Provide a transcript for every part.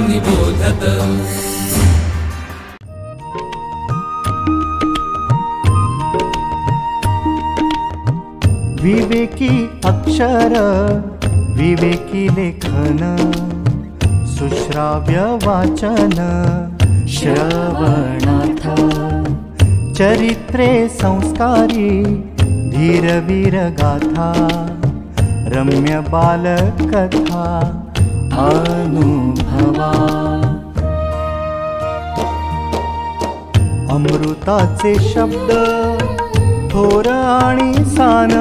निबोधत। विवेकी अक्षर विवेकी लेखन सुश्राव्य वाचन श्रवणार्थ चरित्रे संस्कारी धीरवीर गाथा रम्य बालकथा अनुभवा अमृताचे शब्द थोर आणि सान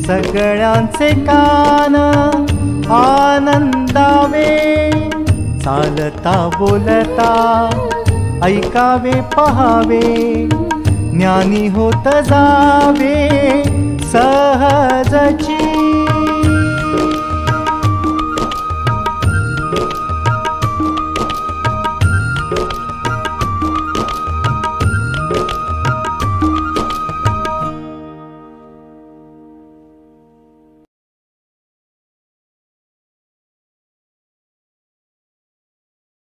सगळ्यांचे कान आनंदावे चालता बोलता ऐकावे पहावे ज्ञानी होत जावे सहजची।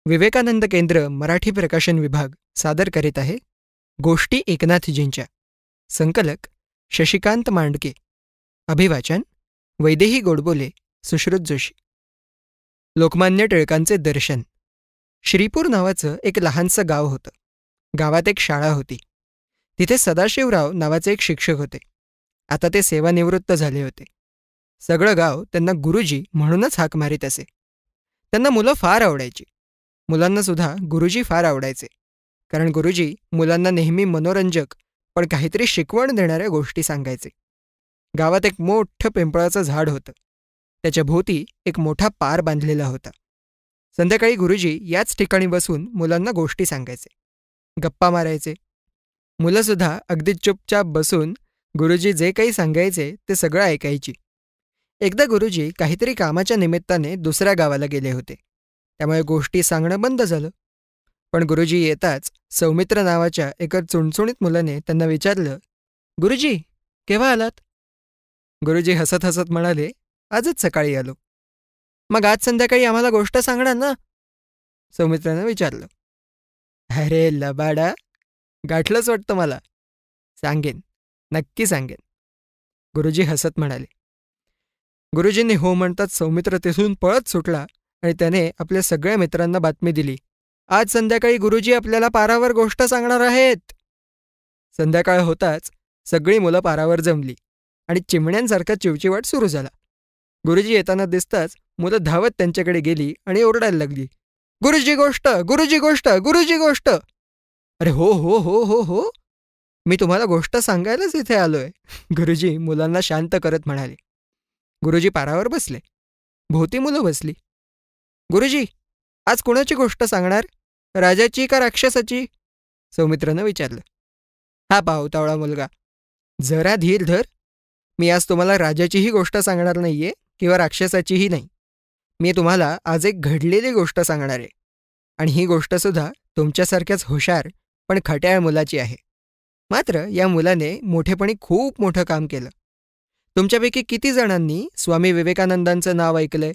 विवेकानंद केंद्र मराठी प्रकाशन विभाग सादर करीत आहे गोष्टी एकनाथजींच्या। संकलक शशिकांत मांडके, अभिवाचन वैदेही गोडबोले, सुश्रुत जोशी। लोकमान्य टिळकांचे दर्शन। श्रीपूर नावाचं एक लहानसं गाव होतं। गावात एक शाळा होती। तिथे सदाशिवराव नावाचे एक शिक्षक होते। आता ते सेवानिवृत्त झाले होते। सगळं गाव त्यांना गुरुजी म्हणूनच हाक मारीत असे। त्यांना मुलं फार आवडायची। मुलांना सुद्धा गुरुजी फार आवडायचे, कारण गुरुजी मुलांना नेहमी मनोरंजक पण काहीतरी शिकवण देणाऱ्या गोष्टी सांगायचे। गावात एक मोठं पिंपळाचं झाड होतं। त्याच्या भोवती एक मोठा पार बांधलेला होता। संध्याकाळी गुरुजी याच ठिकाणी बसून मुलांना गोष्टी सांगायचे, गप्पा मारायचे। मुलंसुद्धा अगदी चुपचाप बसून गुरुजी जे काही सांगायचे ते सगळं ऐकायची। एकदा गुरुजी काहीतरी कामाच्या निमित्ताने दुसऱ्या गावाला गेले होते, त्यामुळे गोष्टी सांगणं बंद झालं। पण गुरुजी येताच सौमित्र नावाच्या एका चुणचुणीत मुलाने त्यांना विचारलं, गुरुजी केव्हा आलात? गुरुजी हसत हसत म्हणाले, आजच सकाळी आलो। मग आज संध्याकाळी आम्हाला गोष्ट सांगणार ना? सौमित्रानं विचारलं। अरे लबाडा, गाठलंच वाटतं मला। सांगेन, नक्की सांगेन, गुरुजी हसत म्हणाले। गुरुजींनी हो म्हणताच सौमित्र तिथून पळत सुटला आणि त्याने आपल्या सगळ्या मित्रांना बातमी दिली, आज संध्याकाळी गुरुजी आपल्याला पारावर गोष्ट सांगणार आहेत। संध्याकाळ होताच सगळी मुलं पारावर जमली आणि चिमण्यांसारखा चिवचिवाट सुरू झाला। गुरुजी येताना दिसताच मुलं धावत त्यांच्याकडे गेली आणि ओरडायला लागली, गुरुजी गोष्ट, गुरुजी गोष्ट, गुरुजी गोष्ट। अरे हो हो हो हो हो, मी तुम्हाला गोष्ट सांगायलाच इथे आलोय, गुरुजी मुलांना शांत करत म्हणाले। गुरुजी पारावर बसले। भोवती मुलं बसली। गुरुजी, आज कुणाची गोष्ट सांगणार, राजाची का राक्षसाची? सौमित्रानं विचारलं। हा पावतावळा मुलगा, जरा धीर धर। मी आज तुम्हाला राजाचीही गोष्ट सांगणार नाहीये किंवा राक्षसाचीही नाही। मी तुम्हाला आज एक घडलेली गोष्ट सांगणार आहे, आणि ही गोष्टसुद्धा तुमच्यासारख्याच हुशार पण खट्याळ मुलाची आहे। मात्र या मुलाने मोठेपणी खूप मोठं काम केलं। तुमच्यापैकी किती जणांनी स्वामी विवेकानंदांचं नाव ऐकलंय?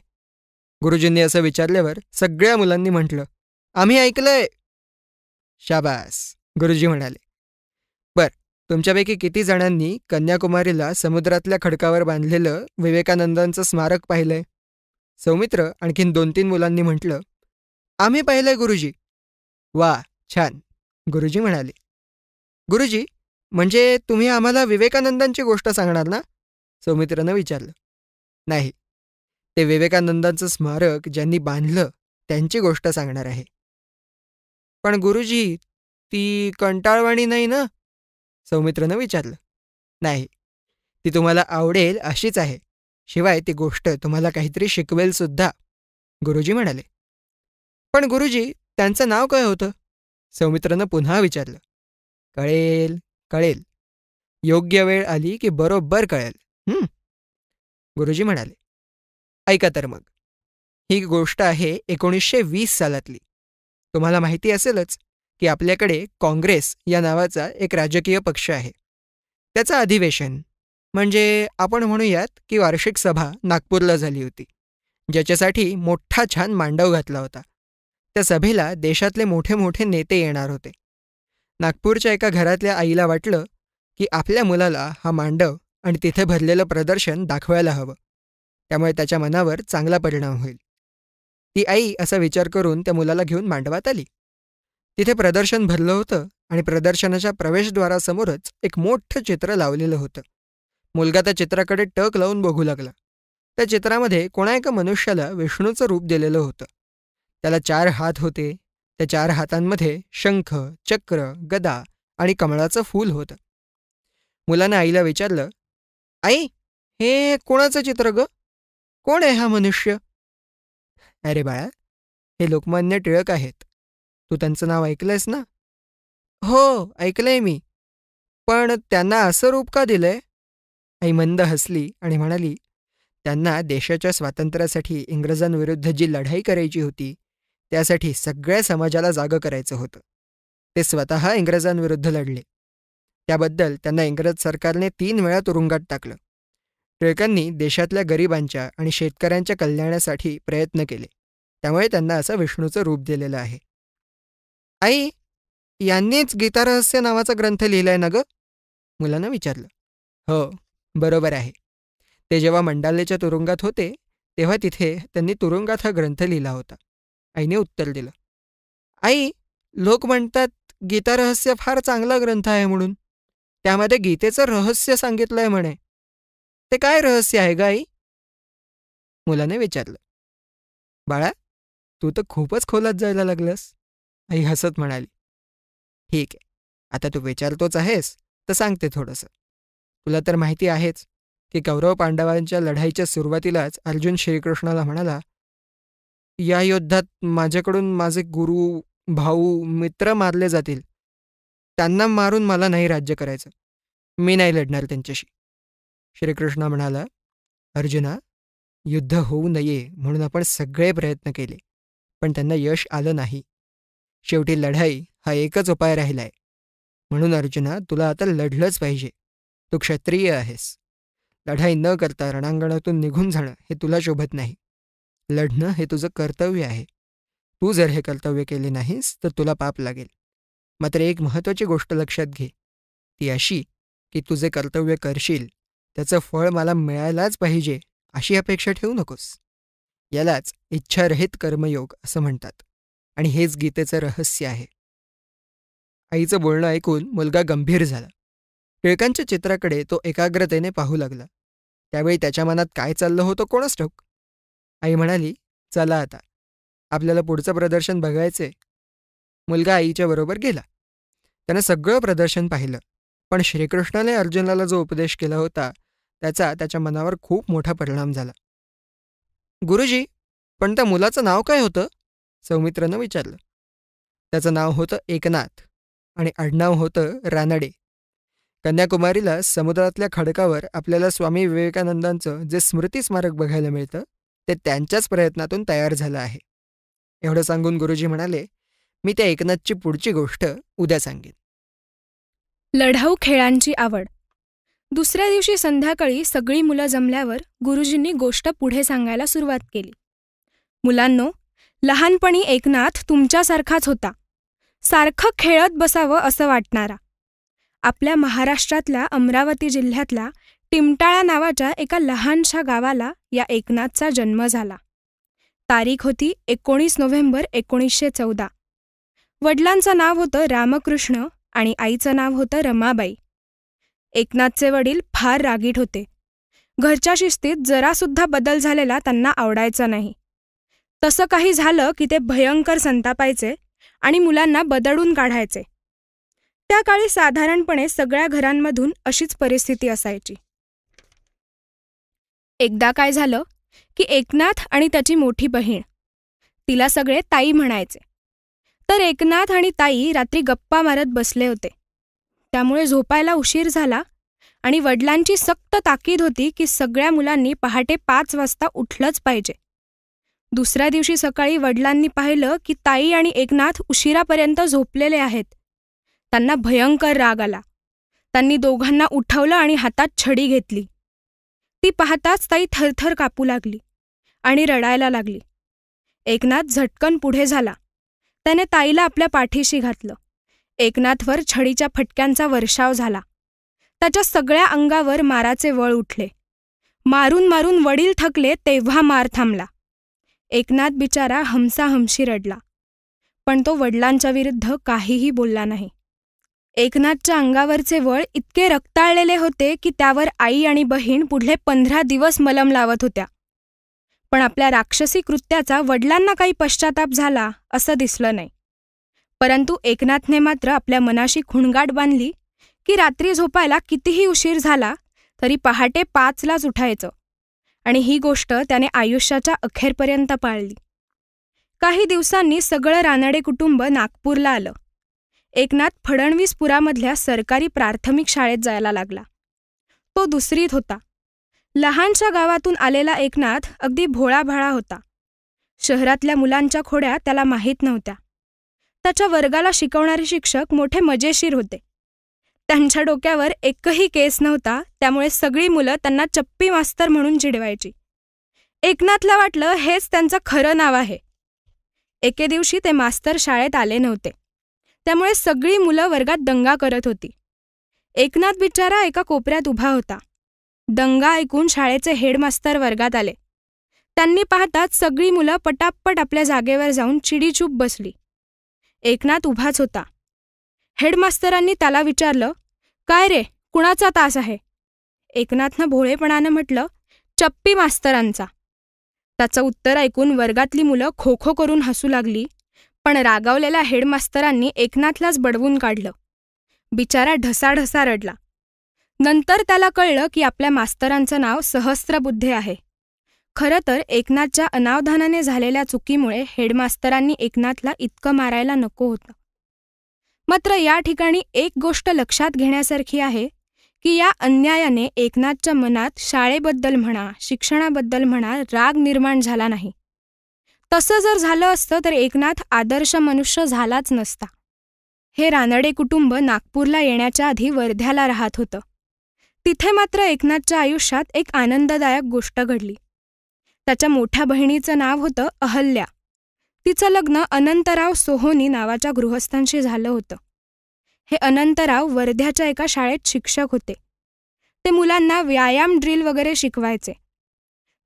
गुरुजींनी असं विचारल्यावर सगळ्या मुलांनी म्हटलं, आम्ही ऐकलंय। शाबास, गुरुजी म्हणाले। बर, तुमच्यापैकी किती जणांनी कन्याकुमारीला समुद्रातल्या खडकावर बांधलेलं विवेकानंदांचं स्मारक पाहिलंय? सौमित्र आणखीन 2-3 मुलांनी म्हटलं, आम्ही पाहिलंय गुरुजी। वा, छान, गुरुजी म्हणाले। गुरुजी, म्हणजे तुम्ही आम्हाला विवेकानंदांची गोष्ट सांगणार ना? सौमित्रानं विचारलं। नाही, ते विवेकानंदांचं स्मारक ज्यांनी बांधलं त्यांची गोष्ट सांगणार आहे। पण गुरुजी, ती कंटाळवाणी नाही ना? सौमित्रानं विचारलं। नाही, ती तुम्हाला आवडेल अशीच आहे, शिवाय ती गोष्ट तुम्हाला काहीतरी शिकवेल सुद्धा, गुरुजी म्हणाले। पण गुरुजी, त्यांचं नाव काय होतं? सौमित्रानं पुन्हा विचारलं। कळेल कळेल, योग्य वेळ आली की बरोबर कळेल, गुरुजी म्हणाले। ऐका तर मग, ही गोष्ट आहे 1920 सालातली। तुम्हाला माहिती असेलच की आपल्याकडे काँग्रेस या नावाचा एक राजकीय पक्ष आहे। त्याचं अधिवेशन म्हणजे आपण म्हणूयात की वार्षिक सभा नागपूरला झाली होती, ज्याच्यासाठी मोठा छान मांडव घातला होता। त्या सभेला देशातले मोठे मोठे नेते येणार होते. नागपूरच्या एका घरातल्या आईला वाटलं की आपल्या मुलाला हा मांडव आणि तिथे भरलेलं प्रदर्शन दाखवायला हवं, त्यामुळे त्याच्या मनावर चांगला परिणाम होईल. ती आई असा विचार करून त्या मुलाला घेऊन मांडवात आली. तिथे प्रदर्शन भरलं होतं आणि प्रदर्शनाच्या प्रवेशद्वारासमोरच एक मोठं चित्र लावलेलं होतं. मुलगा त्या चित्राकडे टक लावून बघू लागला. त्या चित्रामध्ये कोणा एका मनुष्याला विष्णूचं रूप दिलेलं होतं. त्याला 4 हात होते. त्या 4 हातांमध्ये शंख, चक्र, गदा आणि कमळाचं फूल होतं. मुलानं आईला विचारलं, आई, हे कोणाचं चित्र ग? कोण आहे हा मनुष्य? अरे बाळा, हे लोकमान्य टिळक आहेत. तू त्यांचं नाव ऐकलंयस ना? हो, ऐकलंय मी. पण त्यांना असं रूप का दिलंय? आई मंद हसली आणि म्हणाली, त्यांना देशाच्या स्वातंत्र्यासाठी इंग्रजांविरुद्ध जी लढाई करायची होती, त्यासाठी सगळ्या समाजाला जागं करायचं होतं. ते स्वतः इंग्रजांविरुद्ध लढले. त्याबद्दल त्यांना इंग्रज सरकारने 3 वेळा तुरुंगात टाकलं. टिळकांनी देशातल्या गरिबांच्या आणि शेतकऱ्यांच्या कल्याणासाठी प्रयत्न केले, त्यामुळे त्यांना असं विष्णूचं रूप दिलेलं आहे. आई, यांनीच गीतारहस्य नावाचा ग्रंथ लिहिलाय ना ग? मुलानं विचारलं. हो, बरोबर आहे. ते जेव्हा मंडालेच्या तुरुंगात होते तेव्हा तिथे त्यांनी तुरुंगात हा ग्रंथ लिहिला होता. आईने उत्तर दिलं. आई, लोक म्हणतात गीतारहस्य फार चांगला ग्रंथ आहे म्हणून. त्यामध्ये गीतेचं रहस्य सांगितलंय म्हणे. ते काय रहस्य आहे ग आई? मुलाने विचारलं. बाळा, तू तर खूपच खोलात जायला लागलंस, आई हसत म्हणाली. ठीक आहे, आता तू विचारतोच आहेस तर सांगते थोडंसं. तुला तर माहिती आहेच की कौरव पांडवांच्या लढाईच्या सुरुवातीलाच अर्जुन श्रीकृष्णाला म्हणाला, या युद्धात माझ्याकडून माझे गुरु, भाऊ, मित्र मारले जातील. त्यांना मारून मला नाही राज्य करायचं. मी नाही लढणार त्यांच्याशी. श्रीकृष्ण म्हणाला, अर्जुना, युद्ध होऊ नये म्हणून आपण सगळे प्रयत्न केले, पण त्यांना यश आलं नाही. शेवटी लढाई हा एकच उपाय राहिलाय. म्हणून अर्जुना, तुला आता लढलंच पाहिजे. तू क्षत्रिय आहेस. लढाई न करता रणांगणातून निघून जाणं हे तुला शोभत नाही. लढणं हे तुझं कर्तव्य आहे. तू जर हे कर्तव्य केले नाहीस तर तुला पाप लागेल. मात्र एक महत्त्वाची गोष्ट लक्षात घे, ती अशी की तू जे कर्तव्य करशील त्याचं फळ मला मिळायलाच पाहिजे अशी अपेक्षा ठेवू नकोस. यालाच इच्छारहित कर्मयोग असं म्हणतात आणि हेच गीतेचं रहस्य आहे. आईचं बोलणं ऐकून मुलगा गंभीर झाला. टिळकांच्या चित्राकडे तो एकाग्रतेने पाहू लागला. त्यावेळी त्याच्या मनात काय चाललं होतं कोणच ठाऊक. आई म्हणाली, चला आता, आपल्याला पुढचं प्रदर्शन बघायचंय. मुलगा आईच्या बरोबर गेला. त्यानं सगळं प्रदर्शन पाहिलं, पण श्रीकृष्णाने अर्जुनाला जो उपदेश केला होता त्याचा त्याच्या मनावर खूप मोठा परिणाम झाला. गुरुजी, पण त्या मुलाचं नाव काय होतं? सौमित्रानं विचारलं. त्याचं नाव होतं एकनाथ आणि आडनाव होतं रानडे. कन्याकुमारीला समुद्रातल्या खडकावर आपल्याला स्वामी विवेकानंदांचं जे स्मृती स्मारक बघायला मिळतं ते त्यांच्याच प्रयत्नातून तयार झालं आहे. एवढं सांगून गुरुजी म्हणाले, मी त्या एकनाथची पुढची गोष्ट उद्या सांगेन. लढाऊ खेळांची आवड. दुसऱ्या दिवशी संध्याकाळी सगळी मुलं जमल्यावर गुरुजींनी गोष्ट पुढे सांगायला सुरुवात केली. मुलांनो, लहानपणी एकनाथ तुमच्यासारखाच होता. सारखं खेळत बसावं असं वाटणारा. आपल्या महाराष्ट्रातल्या अमरावती जिल्ह्यातल्या टिमटाळा नावाच्या एका लहानशा गावाला या एकनाथचा जन्म झाला. तारीख होती 19 नोव्हेंबर 1914. वडिलांचं नाव होतं रामकृष्ण आणि आईचं नाव होतं रमाबाई. एकनाथचे वडील फार रागीट होते. घरच्या शिस्तीत जरासुद्धा बदल झालेला त्यांना आवडायचा नाही. तसं काही झालं की ते भयंकर संतापायचे आणि मुलांना बदडून काढायचे. त्या काळी साधारणपणे सगळ्या घरांमधून अशीच परिस्थिती असायची. एकदा काय झालं की एकनाथ आणि त्याची मोठी बहीण, तिला सगळे ताई म्हणायचे, तर एकनाथ आणि ताई रात्री गप्पा मारत बसले होते. त्यामुळे झोपायला उशीर झाला आणि वडिलांची सक्त ताकीद होती की सगळ्या मुलांनी पहाटे 5 वाजता उठलंच पाहिजे. दुसऱ्या दिवशी सकाळी वडिलांनी पाहिलं की ताई आणि एकनाथ उशिरापर्यंत झोपलेले आहेत. त्यांना भयंकर राग आला. त्यांनी दोघांना उठवलं आणि हातात छडी घेतली. ती पाहताच ताई थरथर कापू लागली आणि रडायला लागली. एकनाथ झटकन पुढे झाला त्याने ताईला आपल्या पाठीशी घातलं. एकनाथवर छडीच्या फटक्यांचा वर्षाव झाला. त्याच्या सगळ्या अंगावर माराचे वळ उठले. मारून मारून वडील थकले तेव्हा मार थांबला. एकनाथ बिचारा हमसाहमशी रडला, पण तो वडिलांच्या विरुद्ध काहीही बोलला नाही. एकनाथच्या अंगावरचे वळ इतके रक्ताळलेले होते की त्यावर आई आणि बहीण पुढले 15 दिवस मलम लावत होत्या. पण आपल्या राक्षसी कृत्याचा वडिलांना काही पश्चाताप झाला असं दिसलं नाही. परंतु एकनाथने मात्र आपल्या मनाशी खुणगाठ बांधली की रात्री झोपायला कितीही उशीर झाला तरी पहाटे 5लाच उठायचं, आणि ही गोष्ट त्याने आयुष्याच्या अखेरपर्यंत पाळली. काही दिवसांनी सगळं रानडे कुटुंब नागपूरला आलं. एकनाथ फडणवीसपुरामधल्या सरकारी प्राथमिक शाळेत जायला लागला. तो 2रीत होता. लहानशा गावातून आलेला एकनाथ अगदी भोळाभाळा होता. शहरातल्या मुलांच्या खोड्या त्याला माहीत नव्हत्या. त्याच्या वर्गाला शिकवणारे शिक्षक मोठे मजेशीर होते. त्यांच्या डोक्यावर एकही केस नव्हता, त्यामुळे सगळी मुलं त्यांना चप्पी मास्तर म्हणून चिडवायची. एकनाथला वाटलं हेच त्यांचं खरं नाव आहे. एके दिवशी ते मास्तर शाळेत आले नव्हते, त्यामुळे सगळी मुलं वर्गात दंगा करत होती. एकनाथ बिचारा एका कोपऱ्यात उभा होता. दंगा ऐकून शाळेचे हेडमास्तर वर्गात आले. त्यांनी पाहताच सगळी मुलं पटापट आपल्या जागेवर जाऊन चिडीचूप बसली. एकनाथ उभाच होता. हेडमास्तरांनी त्याला विचारलं, काय रे, कुणाचा तास आहे? एकनाथनं भोळेपणानं म्हटलं, चप्पी मास्तरांचा. त्याचं उत्तर ऐकून वर्गातली मुलं खो खो करून हसू लागली, पण रागावलेल्या हेडमास्तरांनी एकनाथलाच बडवून काढलं. बिचारा ढसाढसा रडला. नंतर त्याला कळलं की आपल्या मास्तरांचं नाव सहस्त्रबुद्धे आहे. खरं तर एकनाथच्या अनावधानाने झालेल्या चुकीमुळे हेडमास्तरांनी एकनाथला इतकं मारायला नको होतं. मात्र या ठिकाणी एक गोष्ट लक्षात घेण्यासारखी आहे की या अन्यायाने एकनाथच्या मनात शाळेबद्दल म्हणा, शिक्षणाबद्दल म्हणा राग निर्माण झाला नाही. तसं जर झालं असतं तर एकनाथ आदर्श मनुष्य झालाच नसता. हे रानडे कुटुंब नागपूरला येण्याच्या आधी वर्ध्याला राहत होतं. तिथे मात्र एकनाथच्या आयुष्यात एक आनंददायक गोष्ट घडली. त्याच्या मोठ्या बहिणीचं नाव होतं अहल्या. तिचं लग्न अनंतराव सोहोनी नावाच्या गृहस्थांशी झालं होतं. हे अनंतराव वर्ध्याच्या एका शाळेत शिक्षक होते. ते मुलांना व्यायाम ड्रिल वगैरे शिकवायचे.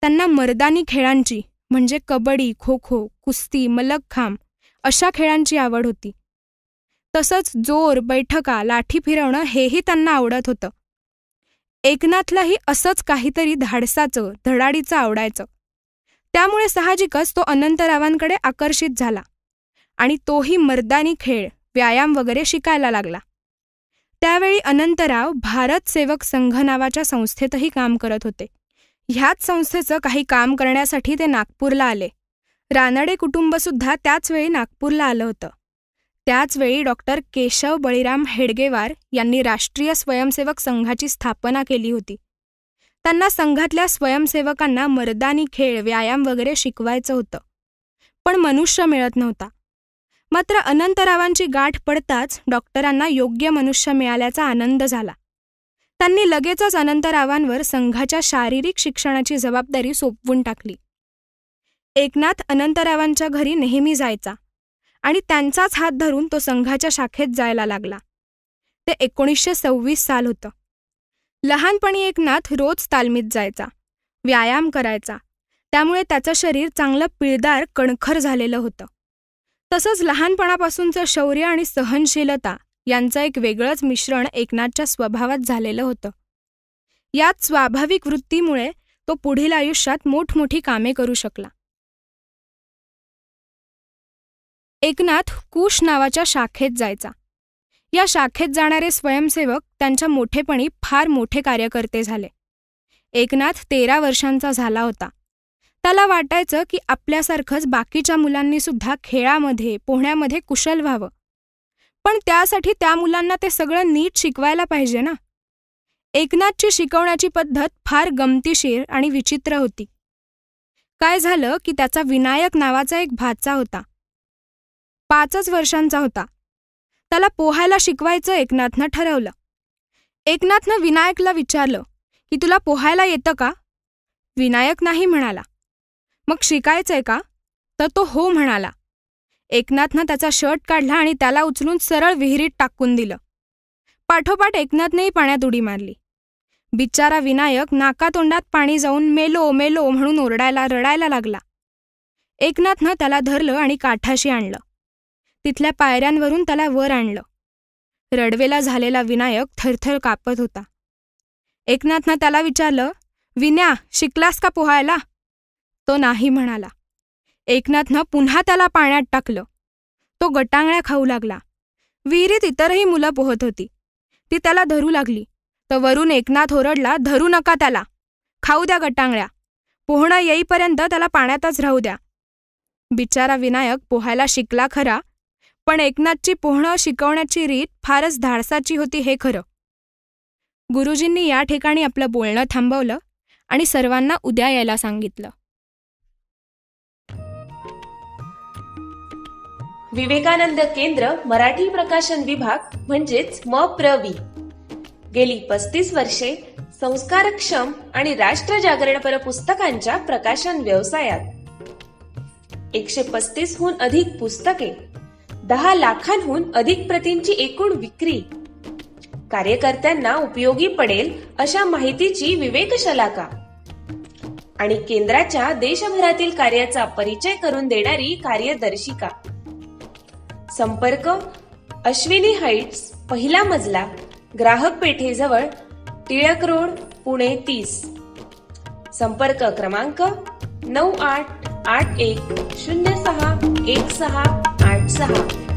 त्यांना मर्दानी खेळांची म्हणजे कबड्डी, खो खो, कुस्ती, मलखांब अशा खेळांची आवड होती. तसंच जोर, बैठका, लाठी फिरवणं हेही त्यांना आवडत होतं. एकनाथलाही असंच काहीतरी धाडसाचं, धडाडीचं आवडायचं. त्यामुळे साहजिकच तो अनंतरावांकडे आकर्षित झाला आणि तोही मर्दानी खेळ, व्यायाम वगैरे शिकायला लागला. त्यावेळी अनंतराव भारत सेवक संघ नावाच्या संस्थेतही काम करत होते. ह्याच संस्थेचं काही काम करण्यासाठी ते नागपूरला आले. रानडे कुटुंबसुद्धा त्याचवेळी नागपूरला आलं होतं. त्याचवेळी डॉक्टर केशव बळीराम हेडगेवार यांनी राष्ट्रीय स्वयंसेवक संघाची स्थापना केली होती. त्यांना संघातल्या स्वयंसेवकांना मर्दानी खेळ, व्यायाम वगैरे शिकवायचं होतं, पण मनुष्य मिळत नव्हता. मात्र अनंतरावांची गाठ पडताच डॉक्टरांना योग्य मनुष्य मिळाल्याचा आनंद झाला. त्यांनी लगेचच अनंतरावांवर संघाच्या शारीरिक शिक्षणाची जबाबदारी सोपवून टाकली. एकनाथ अनंतरावांच्या घरी नेहमी जायचा आणि त्यांचाच हात धरून तो संघाच्या शाखेत जायला लागला. ते 1926 साल होतं. लहानपणी एकनाथ रोज तालमीत जायचा, व्यायाम करायचा. त्यामुळे त्याचं शरीर चांगलं पिळदार, कणखर झालेलं होतं. तसंच लहानपणापासूनचं शौर्य आणि सहनशीलता यांचं एक वेगळंच मिश्रण एकनाथच्या स्वभावात झालेलं होतं. याच स्वाभाविक वृत्तीमुळे तो पुढील आयुष्यात मोठमोठी कामे करू शकला. एकनाथ कुश नावाच्या शाखेत जायचा. या शाखेत जाणारे स्वयंसेवक त्यांच्या मोठेपणी फार मोठे कार्यकर्ते झाले. एकनाथ 13 वर्षांचा झाला होता. त्याला वाटायचं की आपल्यासारखंच बाकीच्या मुलांनी सुद्धा खेळामध्ये, पोहण्यामध्ये कुशल व्हावं. पण त्यासाठी त्या मुलांना ते सगळं नीट शिकवायला पाहिजे ना. एकनाथची शिकवण्याची पद्धत फार गमतीशीर आणि विचित्र होती. काय झालं की त्याचा विनायक नावाचा एक भाचा होता. 5च वर्षांचा होता. त्याला पोहायला शिकवायचं एकनाथनं ठरवलं. एकनाथनं विनायकला विचारलं की तुला पोहायला येतं का? विनायक नाही म्हणाला. मग शिकायचंय का? तर तो हो म्हणाला. एकनाथनं त्याचा शर्ट काढला आणि त्याला उचलून सरळ विहिरीत टाकून दिलं. पाठोपाठ एकनाथनेही पाण्यात उडी मारली. बिचारा विनायक नाकातोंडात पाणी जाऊन मेलो मेलो म्हणून रडायला लागला. एकनाथनं त्याला धरलं आणि काठाशी आणलं. तिथल्या पायऱ्यांवरून त्याला वर आणलं. रडवेला झालेला विनायक थरथर कापत होता. एकनाथनं त्याला विचारलं, विन्या, शिकलास का पोहायला? तो नाही म्हणाला. एकनाथनं पुन्हा त्याला पाण्यात टाकलं. तो गटांगळ्या खाऊ लागला. विहिरीत इतरही मुलं पोहत होती. ती त्याला धरू लागली. तर वरून एकनाथ ओरडला, धरू नका त्याला, खाऊ द्या गटांगळ्या, पोहणं येईपर्यंत त्याला पाण्यातच राहू द्या. बिचारा विनायक पोहायला शिकला खरा, पण एकनाथची पोहणं शिकवण्याची रीत फारच धाडसाची होती हे खरं. गुरुजींनी या ठिकाणी आपलं बोलणं थांबवलं आणि सर्वांना उद्या यायला सांगितलं. विवेकानंद केंद्र मराठी प्रकाशन विभाग म्हणजेच MPRV गेली 35 वर्षे संस्कारक्षम आणि राष्ट्रजागरणपर पुस्तकांच्या प्रकाशन व्यवसायात. 135हून अधिक पुस्तके, 10 लाखांहून अधिक प्रतींची एकूण विक्री, कार्यकर्त्यांना उपयोगी पडेल अशा माहितीची विवेकशलाका आणि केंद्राच्या देशभरातील कार्याचा परिचय करून देणारी कार्यदर्शिका. संपर्क अश्विनी हाईट्स, पहिला मजला, ग्राहक पेठेजवळ, टिळक रोड, पुणे 30. संपर्क क्रमांक 9881061686.